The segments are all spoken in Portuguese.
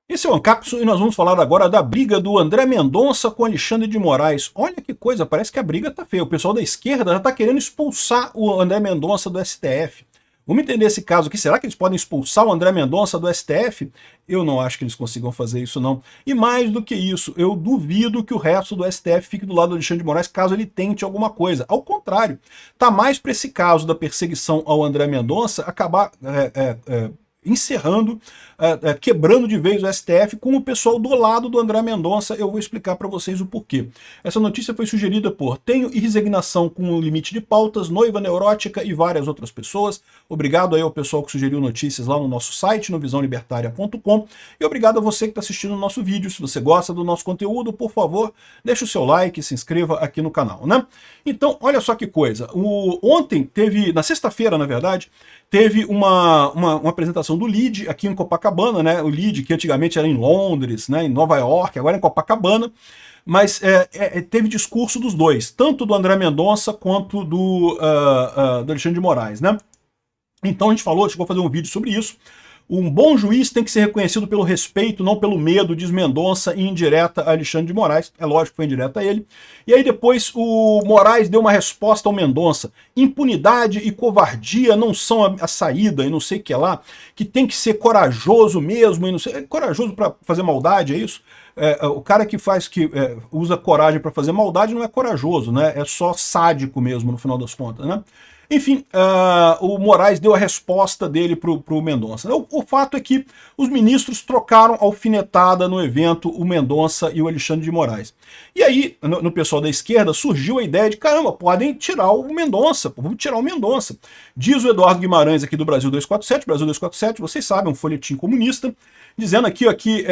Esse é o Ancapso e nós vamos falar agora da briga do André Mendonça com Alexandre de Moraes. Olha que coisa, parece que a briga tá feia. O pessoal da esquerda já tá querendo expulsar o André Mendonça do STF. Vamos entender esse caso aqui. Será que eles podem expulsar o André Mendonça do STF? Eu não acho que eles consigam fazer isso, não. E mais do que isso, eu duvido que o resto do STF fique do lado do Alexandre de Moraes caso ele tente alguma coisa. Ao contrário, tá mais para esse caso da perseguição ao André Mendonça acabar encerrando, quebrando de vez o STF com o pessoal do lado do André Mendonça. Eu vou explicar para vocês o porquê. Essa notícia foi sugerida por Tenho Resignação com o Limite de Pautas, Noiva Neurótica e várias outras pessoas. Obrigado aí ao pessoal que sugeriu notícias lá no nosso site, no visãolibertaria.com, e obrigado a você que está assistindo o nosso vídeo. Se você gosta do nosso conteúdo, por favor, deixe o seu like, se inscreva aqui no canal, né? Então, olha só que coisa. Ontem teve, na sexta-feira, na verdade, teve uma apresentação do LIDE aqui em Copacabana, né? O LIDE, que antigamente era em Londres, né? Em Nova York, agora é em Copacabana. Mas teve discurso dos dois, tanto do André Mendonça quanto do Alexandre de Moraes, né? Então a gente chegou a fazer um vídeo sobre isso. Um bom juiz tem que ser reconhecido pelo respeito, não pelo medo, diz Mendonça em indireta a Alexandre de Moraes. É lógico que foi indireta a ele. E aí depois o Moraes deu uma resposta ao Mendonça. Impunidade e covardia não são a saída, e não sei o que lá, que tem que ser corajoso mesmo, e não sei, corajoso para fazer maldade, é isso? O cara que usa coragem para fazer maldade não é corajoso, né? É só sádico mesmo, no final das contas, né? Enfim, o Moraes deu a resposta dele para o Mendonça. O fato é que os ministros trocaram alfinetada no evento, o Mendonça e o Alexandre de Moraes. E aí, no pessoal da esquerda, surgiu a ideia de, caramba, podem tirar o Mendonça, vamos tirar o Mendonça. Diz o Eduardo Guimarães aqui do Brasil 247, vocês sabem, um folhetim comunista, dizendo aqui que,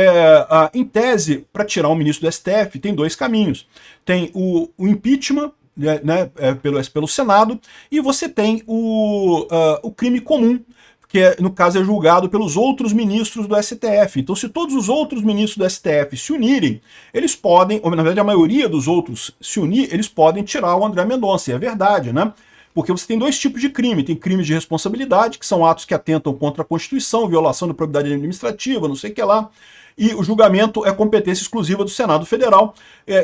em tese, para tirar o ministro do STF, tem dois caminhos. Tem o impeachment, né, pelo Senado, e você tem o crime comum, que no caso é julgado pelos outros ministros do STF. Então, se todos os outros ministros do STF se unirem, eles podem, ou na verdade a maioria dos outros se unir, eles podem tirar o André Mendonça, e é verdade, né? Porque você tem dois tipos de crime. Tem crimes de responsabilidade, que são atos que atentam contra a Constituição, violação da probidade administrativa, não sei o que lá. E o julgamento é competência exclusiva do Senado Federal,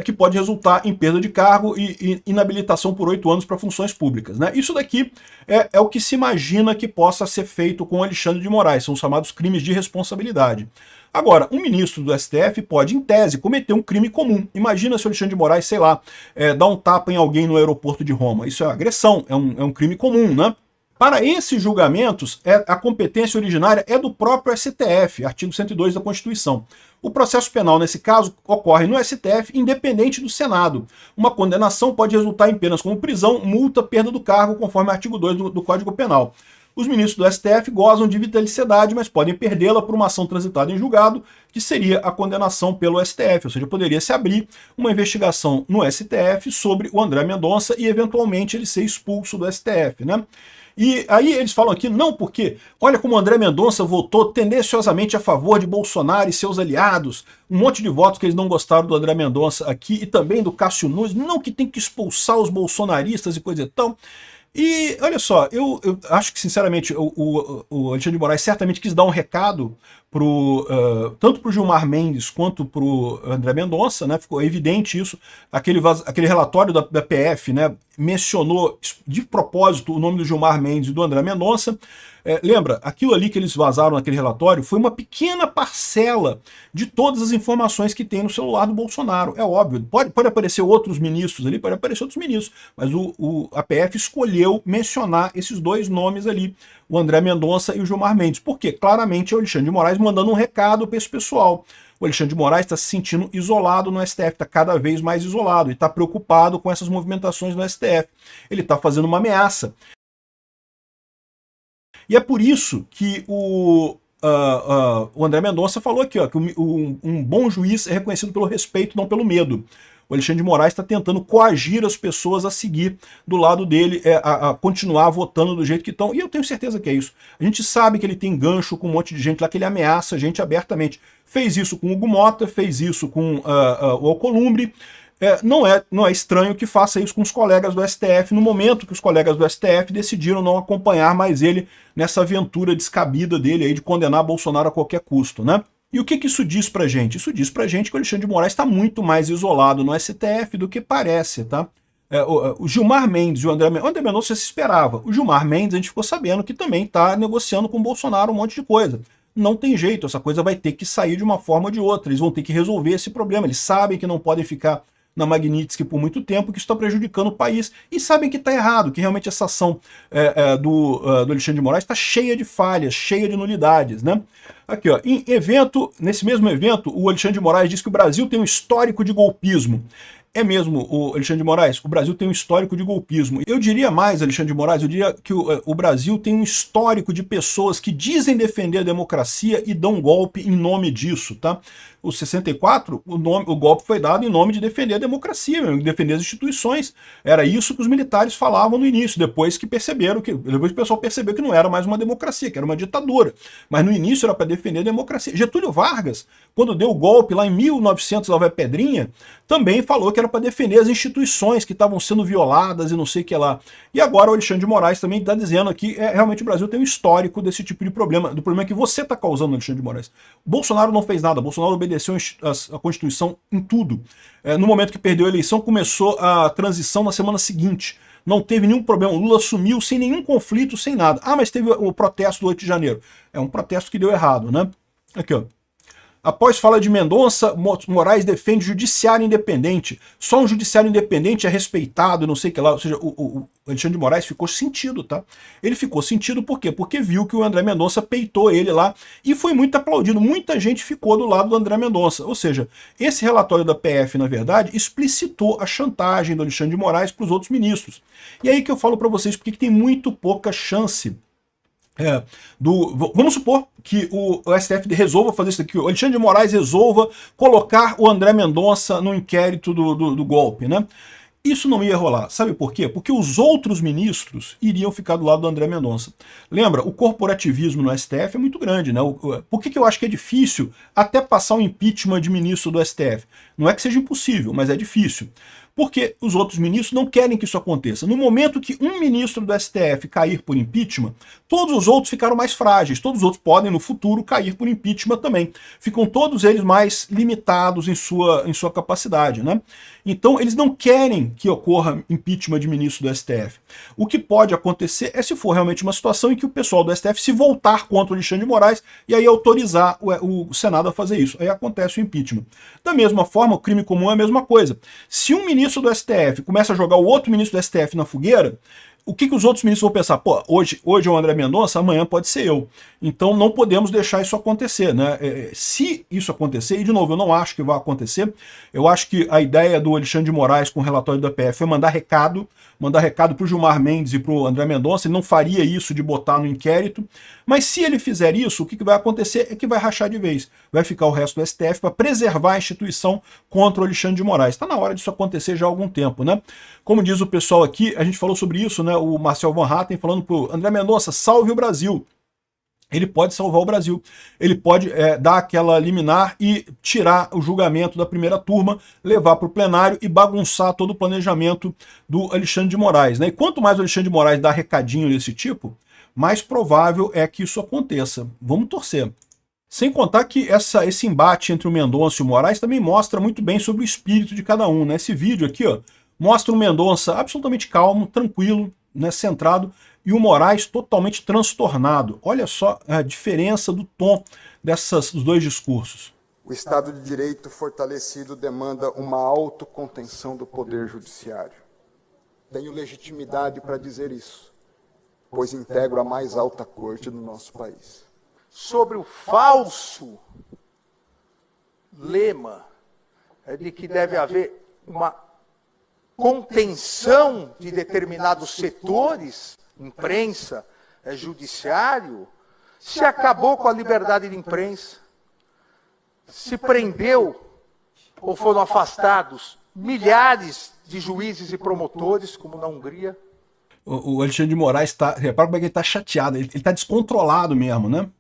que pode resultar em perda de cargo e inabilitação por 8 anos para funções públicas, né? Isso daqui é o que se imagina que possa ser feito com Alexandre de Moraes, são os chamados crimes de responsabilidade. Agora, um ministro do STF pode, em tese, cometer um crime comum. Imagina se o Alexandre de Moraes, sei lá, dá um tapa em alguém no aeroporto de Roma. Isso é agressão, é um crime comum, né? Para esses julgamentos, a competência originária é do próprio STF, artigo 102 da Constituição. O processo penal, nesse caso, ocorre no STF, independente do Senado. Uma condenação pode resultar em penas como prisão, multa, perda do cargo, conforme o artigo 2 do Código Penal. Os ministros do STF gozam de vitaliciedade, mas podem perdê-la por uma ação transitada em julgado, que seria a condenação pelo STF, ou seja, poderia se abrir uma investigação no STF sobre o André Mendonça e, eventualmente, ele ser expulso do STF, né? E aí eles falam aqui, não, porque olha como o André Mendonça votou tendenciosamente a favor de Bolsonaro e seus aliados, um monte de votos que eles não gostaram do André Mendonça aqui e também do Cássio Nunes, não, que tem que expulsar os bolsonaristas e coisa e tal. E olha só, eu acho que sinceramente o Alexandre de Moraes certamente quis dar um recado tanto para o Gilmar Mendes quanto para o André Mendonça, né? Ficou evidente isso. Aquele relatório da PF, né, mencionou de propósito o nome do Gilmar Mendes e do André Mendonça. Lembra, aquilo ali que eles vazaram naquele relatório foi uma pequena parcela de todas as informações que tem no celular do Bolsonaro. É óbvio, pode aparecer outros ministros ali, pode aparecer outros ministros, mas a PF escolheu mencionar esses dois nomes ali, o André Mendonça e o Gilmar Mendes. Por quê? Claramente é o Alexandre de Moraes mandando um recado para esse pessoal. O Alexandre de Moraes está se sentindo isolado no STF, está cada vez mais isolado e está preocupado com essas movimentações no STF. Ele está fazendo uma ameaça. E é por isso que o André Mendonça falou aqui, que um bom juiz é reconhecido pelo respeito, não pelo medo. O Alexandre de Moraes está tentando coagir as pessoas a seguir do lado dele, a continuar votando do jeito que estão. E eu tenho certeza que é isso. A gente sabe que ele tem gancho com um monte de gente lá, que ele ameaça a gente abertamente. Fez isso com o Hugo Mota, fez isso com o Alcolumbre. Não é estranho que faça isso com os colegas do STF, no momento que os colegas do STF decidiram não acompanhar mais ele nessa aventura descabida dele aí de condenar Bolsonaro a qualquer custo, né? E o que isso diz pra gente? Isso diz pra gente que o Alexandre de Moraes está muito mais isolado no STF do que parece, tá? O Gilmar Mendes e o André Mendonça já se esperava. O Gilmar Mendes a gente ficou sabendo que também está negociando com o Bolsonaro um monte de coisa. Não tem jeito, essa coisa vai ter que sair de uma forma ou de outra. Eles vão ter que resolver esse problema. Eles sabem que não podem ficar na Magnitsky por muito tempo, que isso está prejudicando o país. E sabem que está errado, que realmente essa ação do Alexandre de Moraes está cheia de falhas, cheia de nulidades, né? Aqui, ó, nesse mesmo evento, o Alexandre de Moraes disse que o Brasil tem um histórico de golpismo. É mesmo, o Alexandre de Moraes, o Brasil tem um histórico de golpismo. Eu diria mais, Alexandre de Moraes, eu diria que o Brasil tem um histórico de pessoas que dizem defender a democracia e dão golpe em nome disso, tá? O 64, o golpe foi dado em nome de defender a democracia, de defender as instituições. Era isso que os militares falavam no início, depois que o pessoal percebeu que não era mais uma democracia, que era uma ditadura. Mas no início era para defender a democracia. Getúlio Vargas, quando deu o golpe lá em 1900, lá vai Pedrinha, também falou que era para defender as instituições que estavam sendo violadas e não sei o que lá. E agora o Alexandre de Moraes também está dizendo que realmente o Brasil tem um histórico desse tipo de problema, do problema que você está causando, Alexandre de Moraes. Bolsonaro não fez nada, Bolsonaro obedeceu a Constituição em tudo. No momento que perdeu a eleição, começou a transição na semana seguinte. Não teve nenhum problema, o Lula sumiu sem nenhum conflito, sem nada. Ah, mas teve o protesto do 8 de janeiro. É um protesto que deu errado, né? Aqui, ó. Após fala de Mendonça, Moraes defende judiciário independente. Só um judiciário independente é respeitado, não sei o que lá. Ou seja, o Alexandre de Moraes ficou sentido, tá? Ele ficou sentido por quê? Porque viu que o André Mendonça peitou ele lá e foi muito aplaudido. Muita gente ficou do lado do André Mendonça. Ou seja, esse relatório da PF, na verdade, explicitou a chantagem do Alexandre de Moraes para os outros ministros. E aí que eu falo para vocês porque tem muito pouca chance. Vamos supor que o STF resolva fazer isso aqui, o Alexandre de Moraes resolva colocar o André Mendonça no inquérito do golpe, né? Isso não ia rolar. Sabe por quê? Porque os outros ministros iriam ficar do lado do André Mendonça. Lembra, o corporativismo no STF é muito grande, né? Por que eu acho que é difícil até passar um impeachment de ministro do STF? Não é que seja impossível, mas é difícil. Porque os outros ministros não querem que isso aconteça. No momento que um ministro do STF cair por impeachment, todos os outros ficaram mais frágeis. Todos os outros podem, no futuro, cair por impeachment também. Ficam todos eles mais limitados em sua capacidade, né? Então, eles não querem que ocorra impeachment de ministro do STF. O que pode acontecer é se for realmente uma situação em que o pessoal do STF se voltar contra o Alexandre de Moraes e aí autorizar o Senado a fazer isso. Aí acontece o impeachment. Da mesma forma, o crime comum é a mesma coisa. Se um ministro do STF começa a jogar o outro ministro do STF na fogueira, o que os outros ministros vão pensar? Pô, hoje é o André Mendonça, amanhã pode ser eu. Então não podemos deixar isso acontecer, né? Se isso acontecer, e de novo, eu não acho que vai acontecer, eu acho que a ideia do Alexandre de Moraes com o relatório da PF foi mandar recado para o Gilmar Mendes e para o André Mendonça. Ele não faria isso de botar no inquérito, mas se ele fizer isso, o que vai acontecer é que vai rachar de vez. Vai ficar o resto do STF para preservar a instituição contra o Alexandre de Moraes. Está na hora disso acontecer já há algum tempo, né? Como diz o pessoal aqui, a gente falou sobre isso, né? O Marcel Van Hatten falando para o André Mendonça, salve o Brasil. Ele pode salvar o Brasil. Ele pode dar aquela liminar e tirar o julgamento da primeira turma, levar para o plenário e bagunçar todo o planejamento do Alexandre de Moraes, né? E quanto mais o Alexandre de Moraes dá recadinho desse tipo, mais provável é que isso aconteça. Vamos torcer. Sem contar que esse embate entre o Mendonça e o Moraes também mostra muito bem sobre o espírito de cada um, né? Esse vídeo aqui, ó, mostra o Mendonça absolutamente calmo, tranquilo, né, centrado, e o Moraes totalmente transtornado. Olha só a diferença do tom dos dois discursos. O Estado de Direito fortalecido demanda uma autocontenção do Poder Judiciário. Tenho legitimidade para dizer isso, pois integro a mais alta corte do nosso país. Sobre o falso lema de que deve haver uma contenção de determinados setores, imprensa, judiciário, se acabou com a liberdade de imprensa, se prendeu ou foram afastados milhares de juízes e promotores, como na Hungria. O Alexandre de Moraes repara como é que ele está chateado, ele está descontrolado mesmo, né?